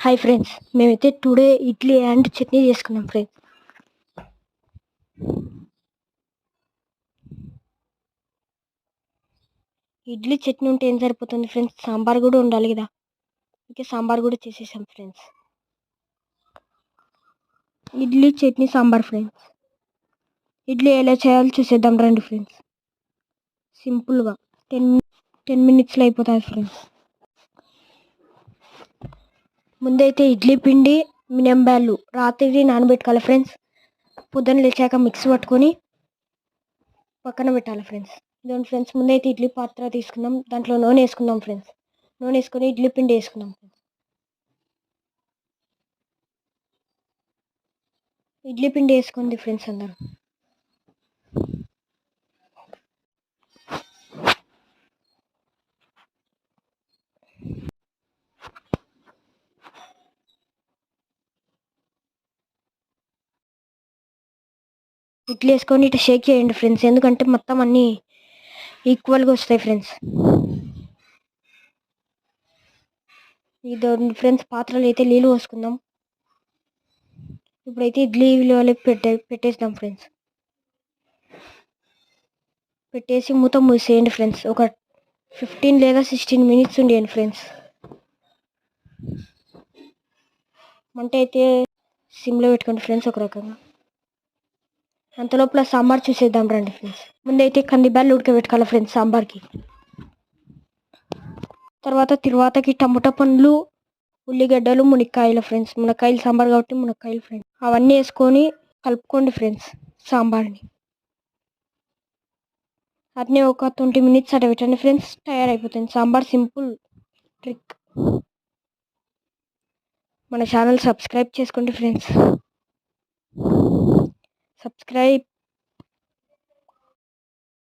Hi friends, మేమైతే today idli and chutney చేసుకున్నాం friends. Idli chutney ఉంటే ఏం సరిపోతుంది ఫ్రెండ్స్, సాంబార్ కూడా ఉండాలి కదా. ఓకే, సాంబార్ కూడా చేసేసాం ఫ్రెండ్స్. ఇడ్లీ చట్నీ సాంబార్ ఫ్రెండ్స్. ఇడ్లీ ఎలా చేయాలో చూసేద్దాం రండి ఫ్రెండ్స్. సింపుల్గా 10 మినిట్స్లో అయిపోతుంది ఫ్రెండ్స్. ముందైతే ఇడ్లీ పిండి మినంబ్యాళ్ళు రాత్రి నానబెట్టుకోవాలి ఫ్రెండ్స్. పొద్దున్న లేచాక మిక్సీ పట్టుకొని పక్కన పెట్టాలి ఫ్రెండ్స్. ఇదండి ఫ్రెండ్స్, ముందైతే ఇడ్లీ పాత్ర తీసుకున్నాం, దాంట్లో నూనె వేసుకున్నాం ఫ్రెండ్స్. నూనె వేసుకొని ఇడ్లీ పిండి వేసుకున్నాం ఫ్రెండ్స్. ఇడ్లీ పిండి వేసుకుంది ఫ్రెండ్స్ అందరూ. ఇడ్లీ వేసుకొని ఇట్లా షేక్ చేయండి ఫ్రెండ్స్, ఎందుకంటే మొత్తం అన్నీ ఈక్వల్గా వస్తాయి ఫ్రెండ్స్. ఇది ఫ్రెండ్స్, పాత్రలు అయితే నీళ్ళు పోసుకుందాం. ఇప్పుడైతే ఇడ్లీ పెట్టేద్దాం ఫ్రెండ్స్. పెట్టేసి మూత మూసేయండి ఫ్రెండ్స్. ఒక 15 లేదా 16 మినిట్స్ ఉండేయండి ఫ్రెండ్స్. మంట అయితే సిమ్లో పెట్టుకోండి ఫ్రెండ్స్ ఒక రకంగా. అంతలోపల సాంబార్ చూసేద్దాం రండి ఫ్రెండ్స్. ముందైతే కందిబ్యాళ్ళు ఉడకబెట్టుకోవాలి ఫ్రెండ్స్ సాంబార్కి. తర్వాతకి టమోటా పండ్లు, ఉల్లిగడ్డలు, మునక్కాయలు ఫ్రెండ్స్. మునక్కాయలు సాంబార్ కాబట్టి మునక్కాయలు ఫ్రెండ్స్. అవన్నీ వేసుకొని కలుపుకోండి ఫ్రెండ్స్ సాంబార్ని. అట్నే ఒక 20 మినిట్స్ అట్లా పెట్టండి ఫ్రెండ్స్, తయారైపోతుంది సాంబార్. Simple trick. మన ఛానల్ సబ్స్క్రైబ్ చేసుకోండి ఫ్రెండ్స్. సబ్స్క్రైబ్.